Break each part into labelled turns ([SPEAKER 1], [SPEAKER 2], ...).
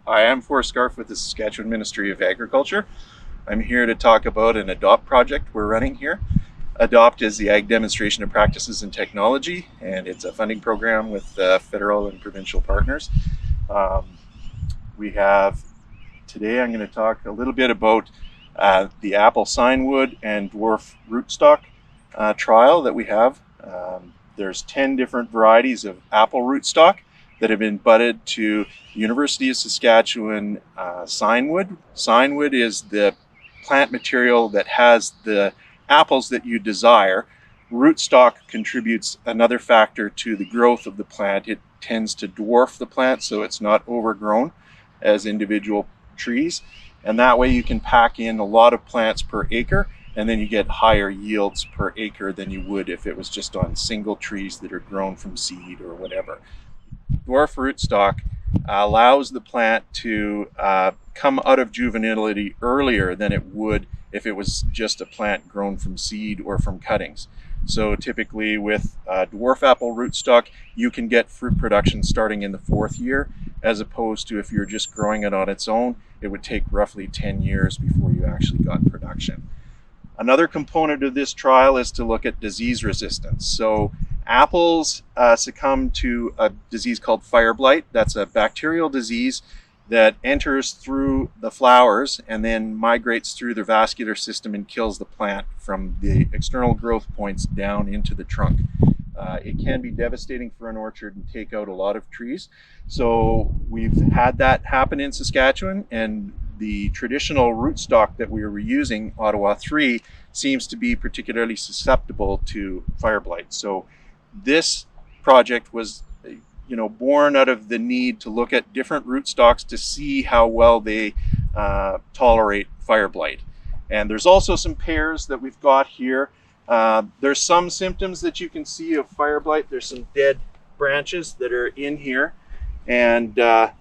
[SPEAKER 1] Hi, I'm Forrest Scharf with the Saskatchewan Ministry of Agriculture. I'm here to talk about an ADOPT project we're running here. ADOPT is the Ag Demonstration of Practices and Technology, and it's a funding program with federal and provincial partners. Today I'm going to talk a little bit about the apple scionwood and dwarf rootstock trial that we have. There's 10 different varieties of apple rootstock that have been budded to University of Saskatchewan scionwood. Scionwood is the plant material that has the apples that you desire. Rootstock contributes another factor to the growth of the plant. It tends to dwarf the plant so it's not overgrown as individual trees, and that way you can pack in a lot of plants per acre, and then you get higher yields per acre than you would if it was just on single trees that are grown from seed or whatever. Dwarf rootstock allows the plant to come out of juvenility earlier than it would if it was just a plant grown from seed or from cuttings. So typically with dwarf apple rootstock, you can get fruit production starting in the 4th year, as opposed to if you're just growing it on its own, it would take roughly 10 years before you actually got production. Another component of this trial is to look at disease resistance. So apples succumb to a disease called fire blight. That's a bacterial disease that enters through the flowers and then migrates through the vascular system and kills the plant from the external growth points down into the trunk. It can be devastating for an orchard and take out a lot of trees. So we've had that happen in Saskatchewan, and the traditional rootstock that we were using, Ottawa 3, seems to be particularly susceptible to fire blight. So this project was born out of the need to look at different rootstocks to see how well they tolerate fire blight. And there's also some pairs that we've got here. There's some symptoms that you can see of fire blight. There's some dead branches that are in here, and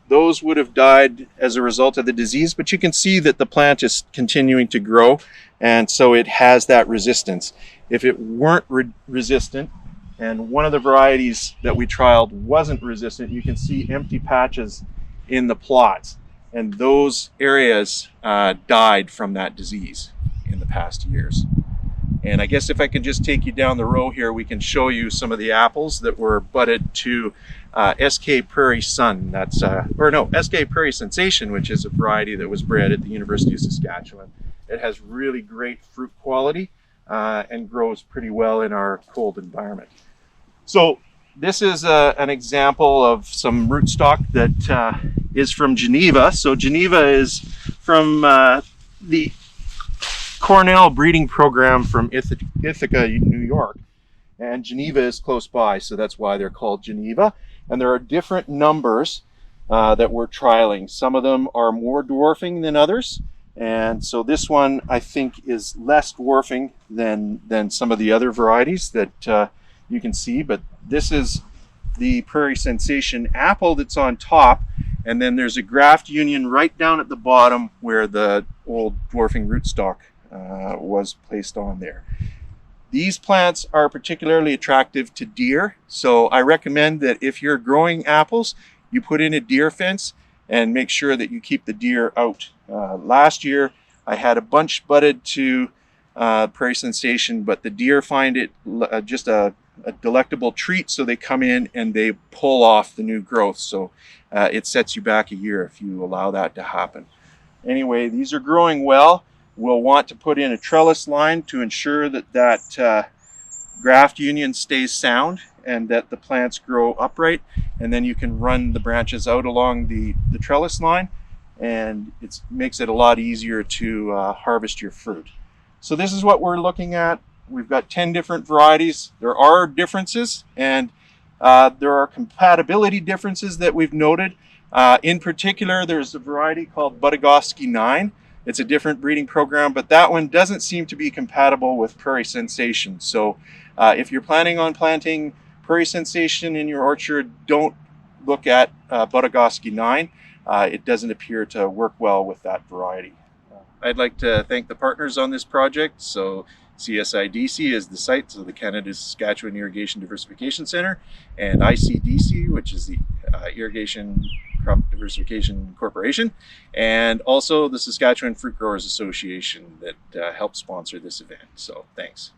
[SPEAKER 1] those would have died as a result of the disease, but you can see that the plant is continuing to grow, and so it has that resistance. If it weren't resistant, and one of the varieties that we trialed wasn't resistant, you can see empty patches in the plots, and those areas died from that disease in the past years. And I guess if I can just take you down the row here, we can show you some of the apples that were budded to SK Prairie Sun. SK Prairie Sensation, which is a variety that was bred at the University of Saskatchewan. It has really great fruit quality and grows pretty well in our cold environment. So this is an example of some rootstock that is from Geneva. So Geneva is from the Cornell breeding program from Ithaca, New York, and Geneva is close by, so that's why they're called Geneva. And there are different numbers that we're trialing. Some of them are more dwarfing than others, and so this one I think is less dwarfing than some of the other varieties that you can see. But this is the Prairie Sensation apple that's on top, and then there's a graft union right down at the bottom where the old dwarfing rootstock was placed on there. These plants are particularly attractive to deer, so I recommend that if you're growing apples, you put in a deer fence and make sure that you keep the deer out. Last year I had a bunch budded to Prairie Sensation, but the deer find it just a delectable treat, so they come in and they pull off the new growth. So it sets you back a year if you allow that to happen. Anyway, these are growing well. We'll want to put in a trellis line to ensure that graft union stays sound and that the plants grow upright, and then you can run the branches out along the trellis line, and it makes it a lot easier to harvest your fruit. So this is what we're looking at. We've got 10 different varieties. There are differences, and there are compatibility differences that we've noted. In particular, there's a variety called Budegowski 9. It's a different breeding program, but that one doesn't seem to be compatible with Prairie Sensation. So if you're planning on planting Prairie Sensation in your orchard, don't look at Budegowski 9. It doesn't appear to work well with that variety. I'd like to thank the partners on this project. So CSIDC is the site, so the Canada Saskatchewan Irrigation Diversification Center, and ICDC, which is the Irrigation Crop Diversification Corporation, and also the Saskatchewan Fruit Growers Association that helped sponsor this event. So thanks.